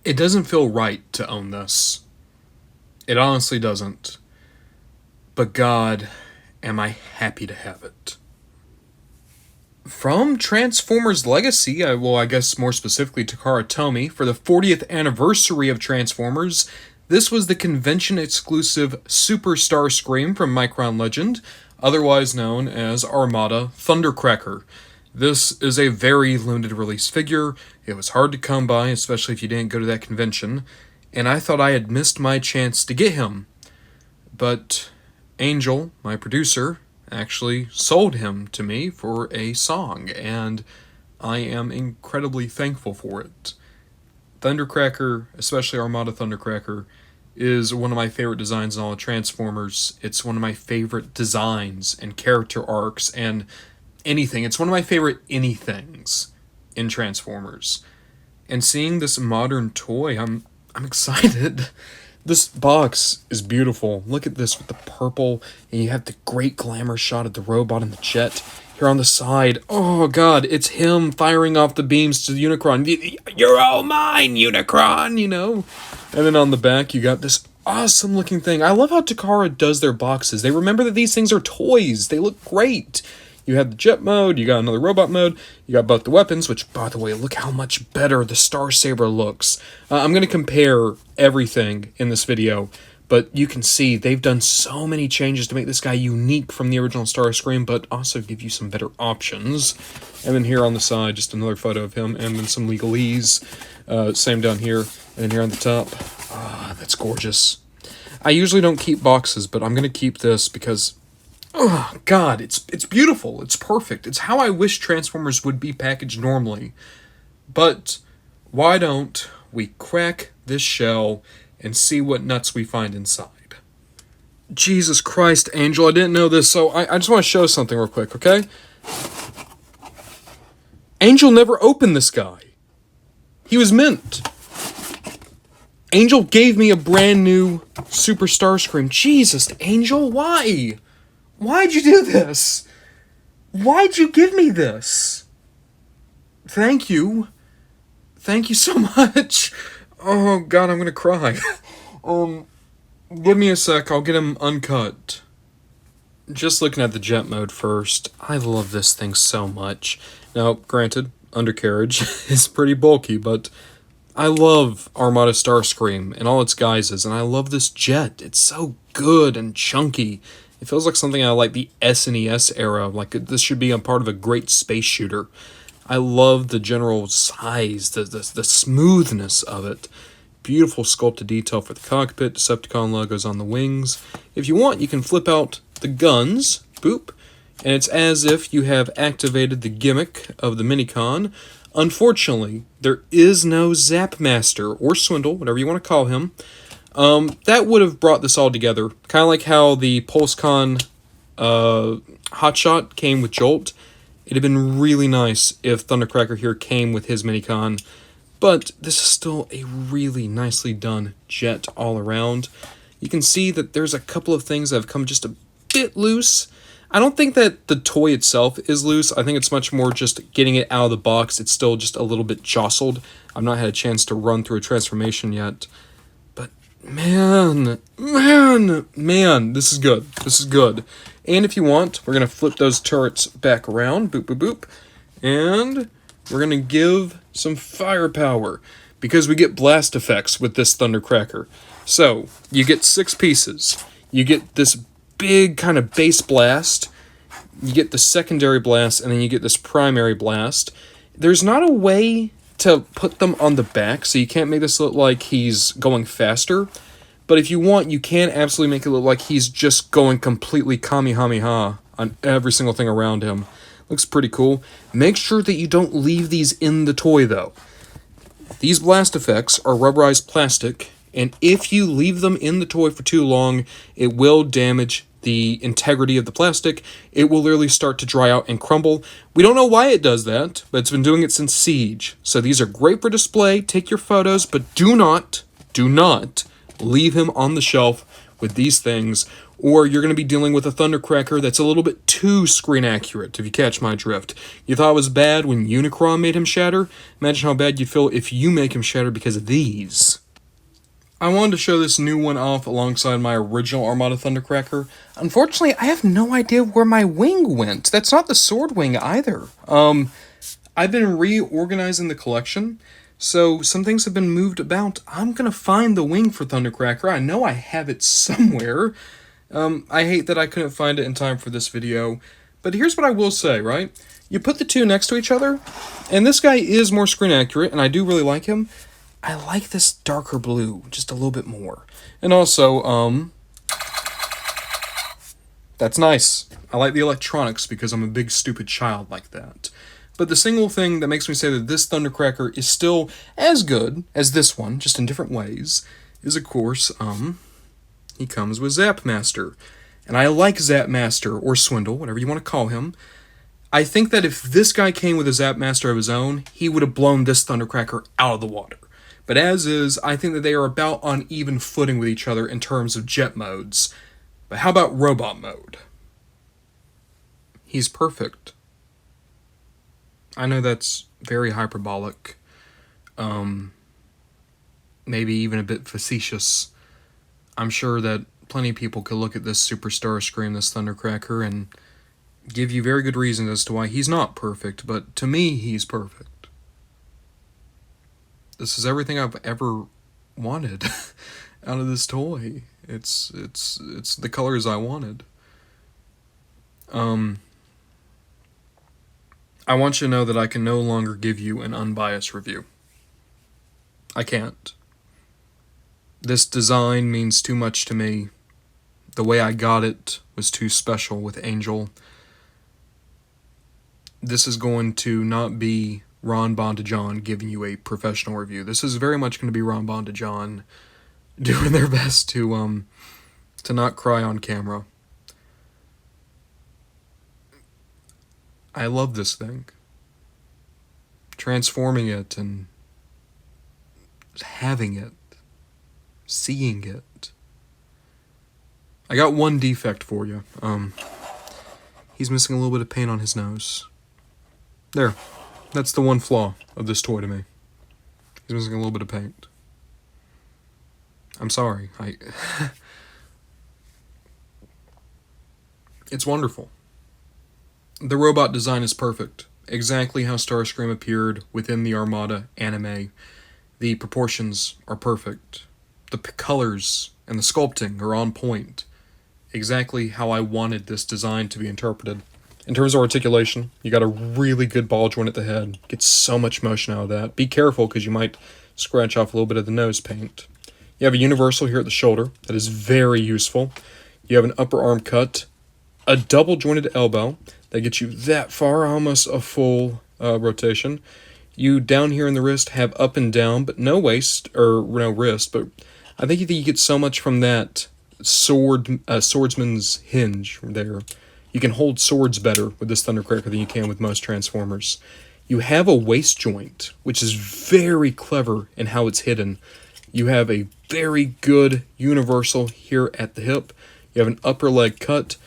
It doesn't feel right to own this. It honestly doesn't. But God, am I happy to have it. From Transformers Legacy, I guess more specifically TakaraTomy, for the 40th anniversary of Transformers, this was the convention-exclusive Super Starscream from Micron Legend, otherwise known as Armada Thundercracker. This is a very limited release figure. It was hard to come by, especially if you didn't go to that convention, and I thought I had missed my chance to get him. But Angel, my producer, actually sold him to me for a song, and I am incredibly thankful for it. Thundercracker, especially Armada Thundercracker, is one of my favorite designs in all of Transformers. It's one of my favorite designs and character arcs and anything. It's one of my favorite anythings in Transformers. And seeing this modern toy, I'm excited. This box is beautiful. Look at this with the purple, and you have the great glamour shot of the robot and the jet here on the side. Oh god, it's him firing off the beams to the Unicron. You're all mine, Unicron, you know? And then on the back, you got this awesome looking thing. I love how Takara does their boxes. They remember that these things are toys. They look great. You have the jet mode, you got another robot mode, you got both the weapons, which, by the way, look how much better the Starsaber looks. I'm going to compare everything in this video, but you can see they've done so many changes to make this guy unique from the original Starscream, but also give you some better options. And then here on the side, just another photo of him, and then some legalese. Same down here, and then here on the top. Ah, that's gorgeous. I usually don't keep boxes, but I'm going to keep this because... oh, God, it's beautiful. It's perfect. It's how I wish Transformers would be packaged normally. But why don't we crack this shell and see what nuts we find inside? Jesus Christ, Angel, I didn't know this, so I just want to show something real quick, okay? Angel never opened this guy. He was mint. Angel gave me a brand new Super Starscream. Jesus, Angel, why? Why'd you do this? Why'd you give me this? Thank you. Thank you so much. Oh, God, I'm gonna cry. Give me a sec. I'll get him uncut. Just looking at the jet mode first, I love this thing so much. Now, granted, undercarriage is pretty bulky, but I love Armada Starscream and all its guises, and I love this jet. It's so good and chunky. It feels like something out of like the SNES era, like this should be a part of a great space shooter. I love the general size, the smoothness of it. Beautiful sculpted detail for the cockpit, Decepticon logos on the wings. If you want, you can flip out the guns, boop, and it's as if you have activated the gimmick of the Minicon. Unfortunately, there is no Zapmaster, or Swindle, whatever you want to call him. That would have brought this all together. Kind of like how the PulseCon Hotshot came with Jolt. It'd have been really nice if Thundercracker here came with his Minicon. But this is still a really nicely done jet all around. You can see that there's a couple of things that have come just a bit loose. I don't think that the toy itself is loose. I think it's much more just getting it out of the box. It's still just a little bit jostled. I've not had a chance to run through a transformation yet. Man, this is good. This is good. And if you want, we're going to flip those turrets back around. Boop, boop, boop. And we're going to give some firepower, because we get blast effects with this Thundercracker. So, you get 6 pieces. You get this big kind of base blast. You get the secondary blast, and then you get this primary blast. There's not a way to put them on the back, so you can't make this look like he's going faster. But if you want, you can absolutely make it look like he's just going completely Kamehameha on every single thing around him. Looks pretty cool. Make sure that you don't leave these in the toy, though. These blast effects are rubberized plastic, and if you leave them in the toy for too long, it will damage the integrity of the plastic. It will literally start to dry out and crumble. We don't know why it does that, but it's been doing it since Siege. So these are great for display. Take your photos, but do not leave him on the shelf with these things, or you're going to be dealing with a Thundercracker that's a little bit too screen accurate, if you catch my drift. You thought it was bad when Unicron made him shatter? Imagine how bad you'd feel if you make him shatter because of these. I wanted to show this new one off alongside my original Armada Thundercracker. Unfortunately, I have no idea where my wing went. That's not the sword wing either. I've been reorganizing the collection, so some things have been moved about. I'm gonna find the wing for Thundercracker. I know I have it somewhere. I hate that I couldn't find it in time for this video, but here's what I will say, right? You put the two next to each other, and this guy is more screen accurate, and I do really like him. I like this darker blue just a little bit more. And also, that's nice. I like the electronics because I'm a big stupid child like that. But the single thing that makes me say that this Thundercracker is still as good as this one, just in different ways, is of course, he comes with Zapmaster. And I like Zapmaster, or Swindle, whatever you want to call him. I think that if this guy came with a Zapmaster of his own, he would have blown this Thundercracker out of the water. But as is, I think that they are about on even footing with each other in terms of jet modes. But how about robot mode? He's perfect. I know that's very hyperbolic. Maybe even a bit facetious. I'm sure that plenty of people could look at this Super Starscream, this Thundercracker, and give you very good reasons as to why he's not perfect, but to me, he's perfect. This is everything I've ever wanted out of this toy. It's the colors I wanted. I want you to know that I can no longer give you an unbiased review. I can't. This design means too much to me. The way I got it was too special with Angel. This is going to not be Ron Bondajon giving you a professional review. This is very much going to be Ron Bondajon doing their best to not cry on camera. I love this thing. Transforming it and having it. Seeing it. I got one defect for you. He's missing a little bit of paint on his nose. There. That's the one flaw of this toy to me. He's missing a little bit of paint. I'm sorry. It's wonderful. The robot design is perfect. Exactly how Starscream appeared within the Armada anime. The proportions are perfect. The colors and the sculpting are on point. Exactly how I wanted this design to be interpreted. In terms of articulation, you got a really good ball joint at the head. Get so much motion out of that. Be careful because you might scratch off a little bit of the nose paint. You have a universal here at the shoulder. That is very useful. You have an upper arm cut. A double jointed elbow. That gets you that far, almost a full rotation. You down here in the wrist have up and down, but no waist, or no wrist. But I think you get so much from that swordsman's hinge there. You can hold swords better with this Thundercracker than you can with most Transformers. You have a waist joint, which is very clever in how it's hidden. You have a very good universal here at the hip. You have an upper leg cut,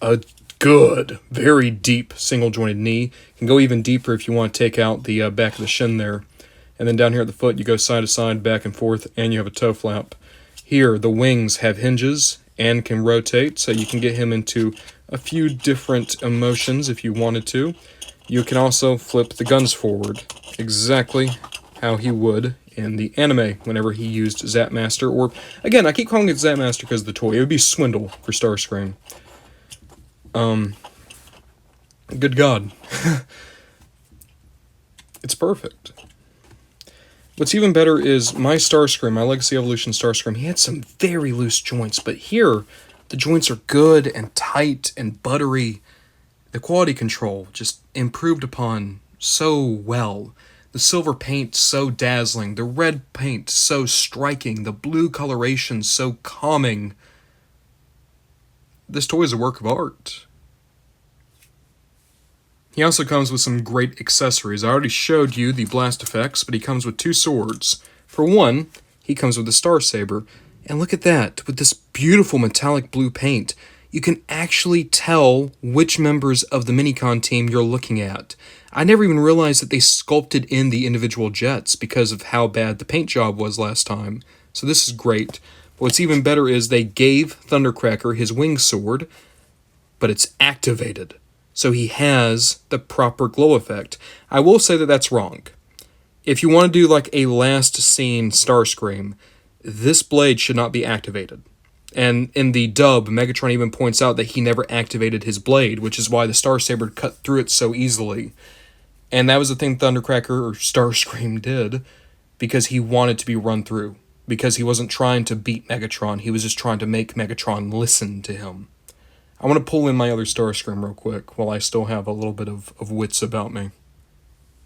a good, very deep single-jointed knee. You can go even deeper if you want to take out the back of the shin there. And then down here at the foot, you go side to side, back and forth, and you have a toe flap. Here, the wings have hinges and can rotate, so you can get him into a few different emotions if you wanted to. You can also flip the guns forward, exactly how he would in the anime whenever he used Zapmaster, or, again, I keep calling it Zapmaster because of the toy. It would be Swindle for Starscream. Good God. It's perfect. What's even better is my Starscream, my Legacy Evolution Starscream, he had some very loose joints, but here, the joints are good and tight and buttery. The quality control just improved upon so well. The silver paint so dazzling, the red paint so striking, the blue coloration so calming. This toy is a work of art. He also comes with some great accessories. I already showed you the blast effects, but he comes with two swords. For one, he comes with a Star Saber, And look at that, with this beautiful metallic blue paint, you can actually tell which members of the Minicon team you're looking at. I never even realized that they sculpted in the individual jets because of how bad the paint job was last time. So this is great. But what's even better is they gave Thundercracker his wing sword, but it's activated. So he has the proper glow effect. I will say that that's wrong. If you want to do like a last scene Starscream, this blade should not be activated. And in the dub, Megatron even points out that he never activated his blade, which is why the Starsaber cut through it so easily. And that was the thing Thundercracker or Starscream did, because he wanted to be run through. Because he wasn't trying to beat Megatron, he was just trying to make Megatron listen to him. I want to pull in my other Starscream real quick while I still have a little bit of wits about me.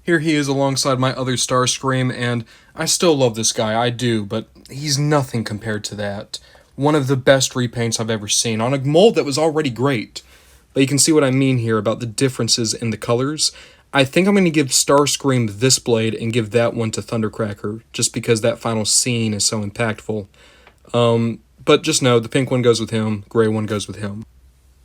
Here he is alongside my other Starscream, and I still love this guy, I do, but he's nothing compared to that. One of the best repaints I've ever seen, on a mold that was already great. But you can see what I mean here about the differences in the colors. I think I'm going to give Starscream this blade and give that one to Thundercracker, just because that final scene is so impactful. But just know, the pink one goes with him, gray one goes with him.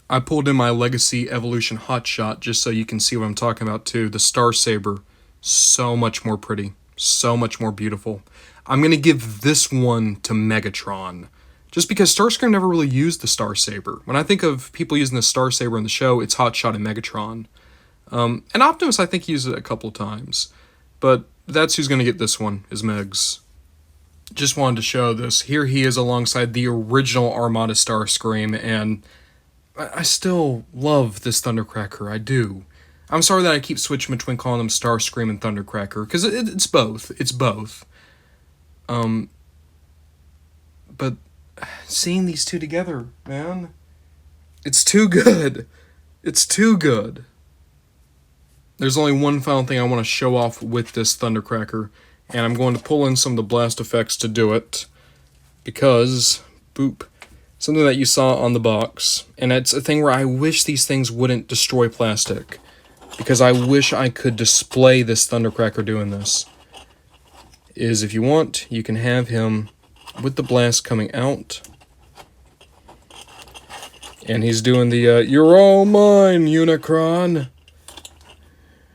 I pulled in my Legacy Evolution Hotshot just so you can see what I'm talking about too. The Starsaber, so much more pretty, so much more beautiful. I'm going to give this one to Megatron, just because Starscream never really used the Starsaber. When I think of people using the Starsaber in the show, it's Hotshot and Megatron. And Optimus I think used it a couple times, but that's who's going to get this one, is Megs. Just wanted to show this. Here he is alongside the original Armada Starscream, and I still love this Thundercracker, I do. I'm sorry that I keep switching between calling them Starscream and Thundercracker, because it's both. It's both. But seeing these two together, man, it's too good. It's too good. There's only one final thing I want to show off with this Thundercracker, and I'm going to pull in some of the blast effects to do it, because, boop, something that you saw on the box, and it's a thing where I wish these things wouldn't destroy plastic, because I wish I could display this Thundercracker doing this, is if you want, you can have him with the blast coming out, and he's doing the, you're all mine, Unicron,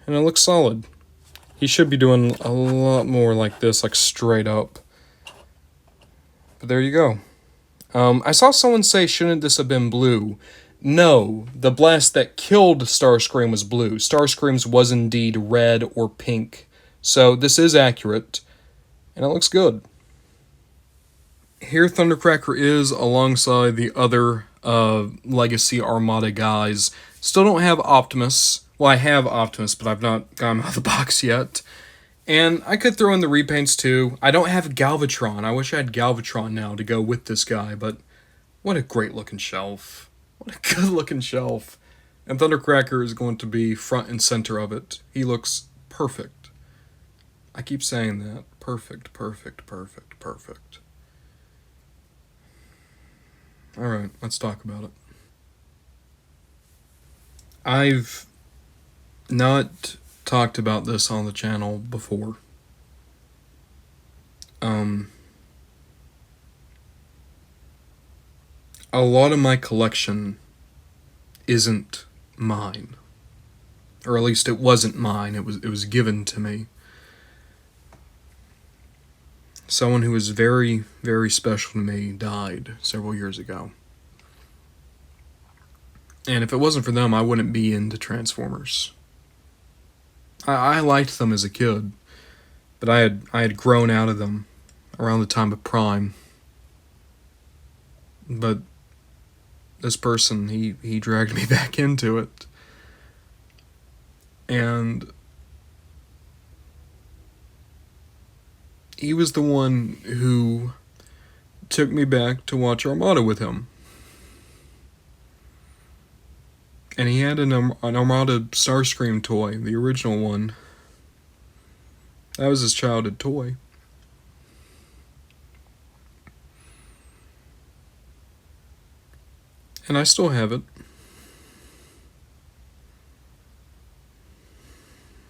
and it looks solid. He should be doing a lot more like this, like straight up. But there you go. I saw someone say, shouldn't this have been blue? No, the blast that killed Starscream was blue. Starscream's was indeed red or pink. So this is accurate, and it looks good. Here Thundercracker is alongside the other Legacy Armada guys. Still don't have Optimus. Well, I have Optimus, but I've not got him out of the box yet. And I could throw in the repaints too. I don't have Galvatron. I wish I had Galvatron now to go with this guy, but what a great looking shelf. What a good looking shelf. And Thundercracker is going to be front and center of it. He looks perfect. I keep saying that. Perfect, perfect, perfect, perfect. Alright, let's talk about it. I've not talked about this on the channel before. A lot of my collection isn't mine. Or at least it wasn't mine, it was given to me. Someone who was very, very special to me died several years ago. And if it wasn't for them, I wouldn't be into Transformers. I liked them as a kid, but I had grown out of them around the time of Prime. But this person, he dragged me back into it. And he was the one who took me back to watch Armada with him. And he had an Armada Starscream toy, the original one. That was his childhood toy. And I still have it.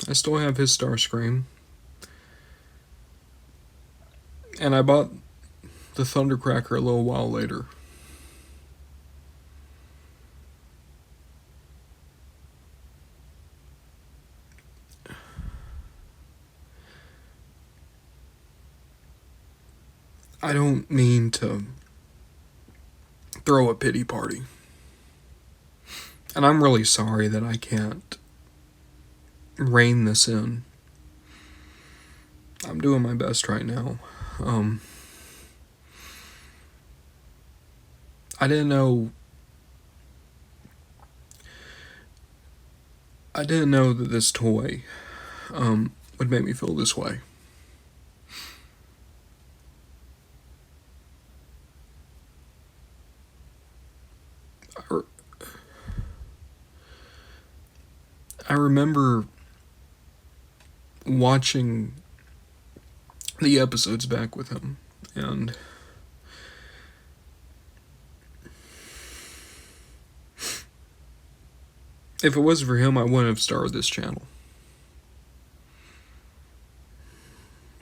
I still have his Starscream. And I bought the Thundercracker a little while later. I don't mean to throw a pity party. And I'm really sorry that I can't rein this in. I'm doing my best right now. I didn't know that this toy would make me feel this way. I remember watching the episodes back with him, and if it wasn't for him, I wouldn't have started this channel.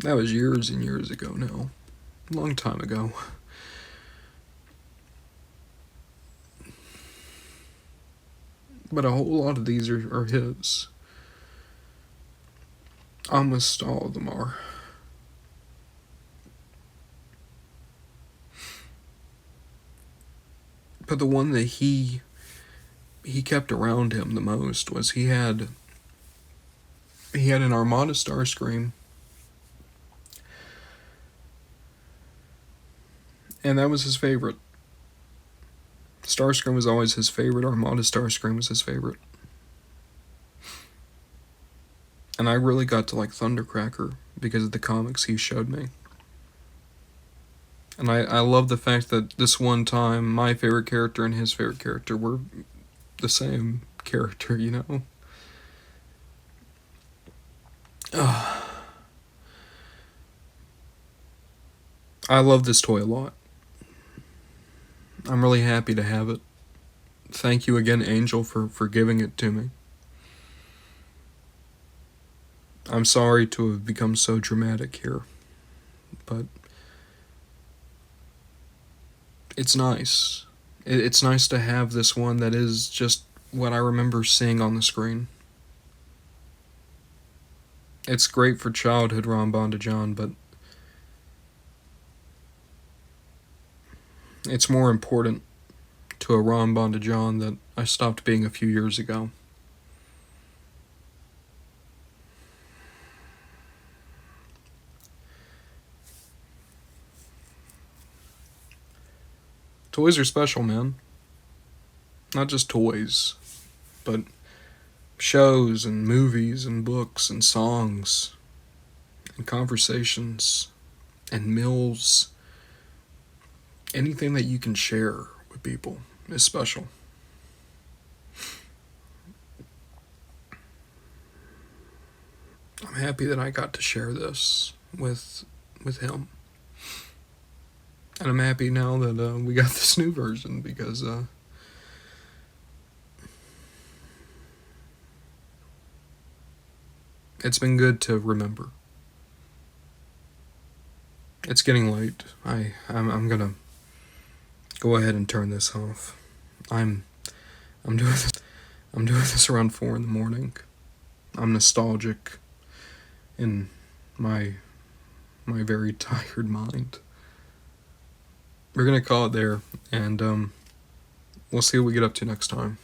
That was years and years ago now. A long time ago. But a whole lot of these are his. Almost all of them are. But the one that he kept around him the most was he had an Armada Starscream. And that was his favorite. Starscream was always his favorite. Armada Starscream was his favorite. And I really got to like Thundercracker because of the comics he showed me. And I love the fact that this one time my favorite character and his favorite character were the same character, you know? I love this toy a lot. I'm really happy to have it. Thank you again, Angel, for giving it to me. I'm sorry to have become so dramatic here, but it's nice. It's nice to have this one that is just what I remember seeing on the screen. It's great for childhood Armada John, but it's more important to a Armada John that I stopped being a few years ago. Toys are special, man. Not just toys, but shows and movies and books and songs and conversations and meals. Anything that you can share with people is special. I'm happy that I got to share this with him. And I'm happy now that we got this new version because it's been good to remember. It's getting late. I'm gonna go ahead and turn this off. I'm doing this around 4 in the morning. I'm nostalgic in my very tired mind. We're gonna call it there, and we'll see what we get up to next time.